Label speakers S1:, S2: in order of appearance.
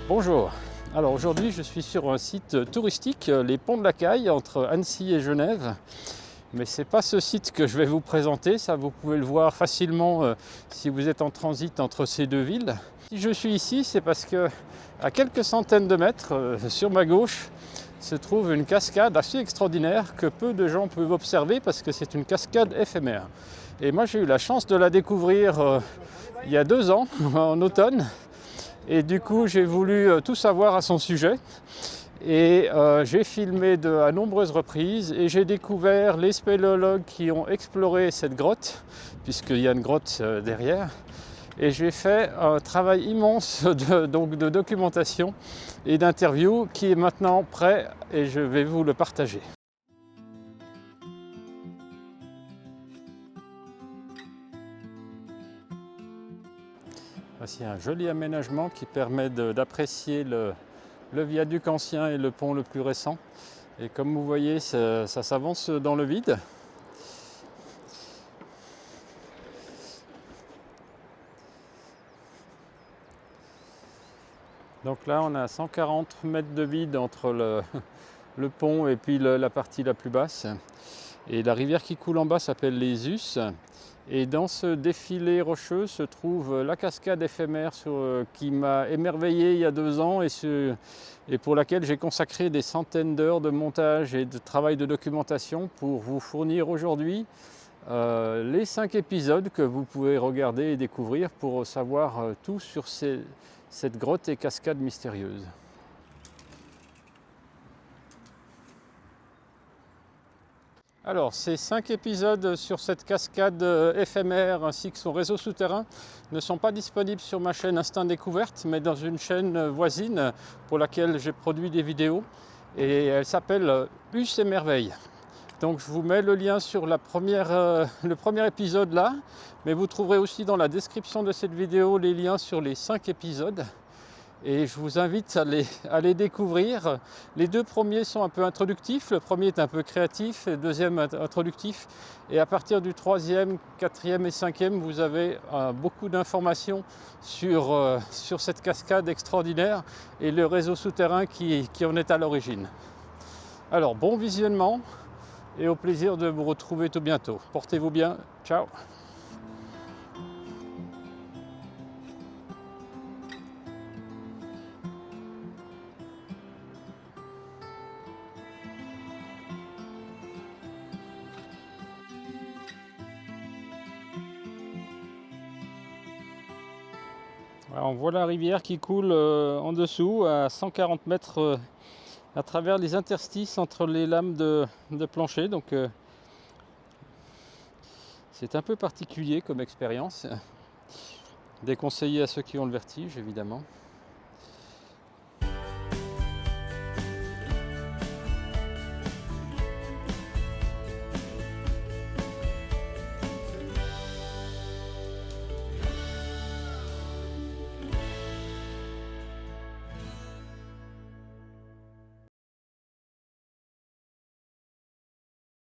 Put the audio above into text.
S1: Bonjour, alors aujourd'hui je suis sur un site touristique, les Ponts de la Caille, entre Annecy et Genève. Mais ce n'est pas ce site que je vais vous présenter, ça vous pouvez le voir facilement si vous êtes en transit entre ces deux villes. Si je suis ici, c'est parce que à quelques centaines de mètres sur ma gauche se trouve une cascade assez extraordinaire que peu de gens peuvent observer parce que c'est une cascade éphémère. Et moi j'ai eu la chance de la découvrir il y a 2 ans, en automne. Et du coup, j'ai voulu tout savoir à son sujet. Et j'ai filmé à nombreuses reprises et j'ai découvert les spéléologues qui ont exploré cette grotte, puisqu'il y a une grotte derrière. Et j'ai fait un travail immense de documentation et d'interview qui est maintenant prêt et je vais vous le partager. Voici un joli aménagement qui permet d'apprécier le viaduc ancien et le pont le plus récent. Et comme vous voyez, ça s'avance dans le vide. Donc là, on a 140 mètres de vide entre le pont et puis la partie la plus basse. Et la rivière qui coule en bas s'appelle les Us. Et dans ce défilé rocheux se trouve la cascade éphémère qui m'a émerveillé il y a 2 ans et pour laquelle j'ai consacré des centaines d'heures de montage et de travail de documentation pour vous fournir aujourd'hui les 5 épisodes que vous pouvez regarder et découvrir pour savoir tout sur cette grotte et cascade mystérieuse. Alors, ces 5 épisodes sur cette cascade éphémère ainsi que son réseau souterrain ne sont pas disponibles sur ma chaîne Instinct Découverte, mais dans une chaîne voisine pour laquelle j'ai produit des vidéos et elle s'appelle Us et Merveilles. Donc je vous mets le lien sur le premier épisode là, mais vous trouverez aussi dans la description de cette vidéo les liens sur les 5 épisodes. Et je vous invite à les découvrir. Les 2 premiers sont un peu introductifs, le premier est un peu créatif, le deuxième introductif. Et à partir du 3e, 4e et 5e, vous avez beaucoup d'informations sur cette cascade extraordinaire et le réseau souterrain qui en est à l'origine. Alors bon visionnement et au plaisir de vous retrouver tout bientôt. Portez-vous bien, ciao. Alors, on voit la rivière qui coule en dessous à 140 mètres à travers les interstices entre les lames de plancher. Donc c'est un peu particulier comme expérience. Déconseillé à ceux qui ont le vertige évidemment.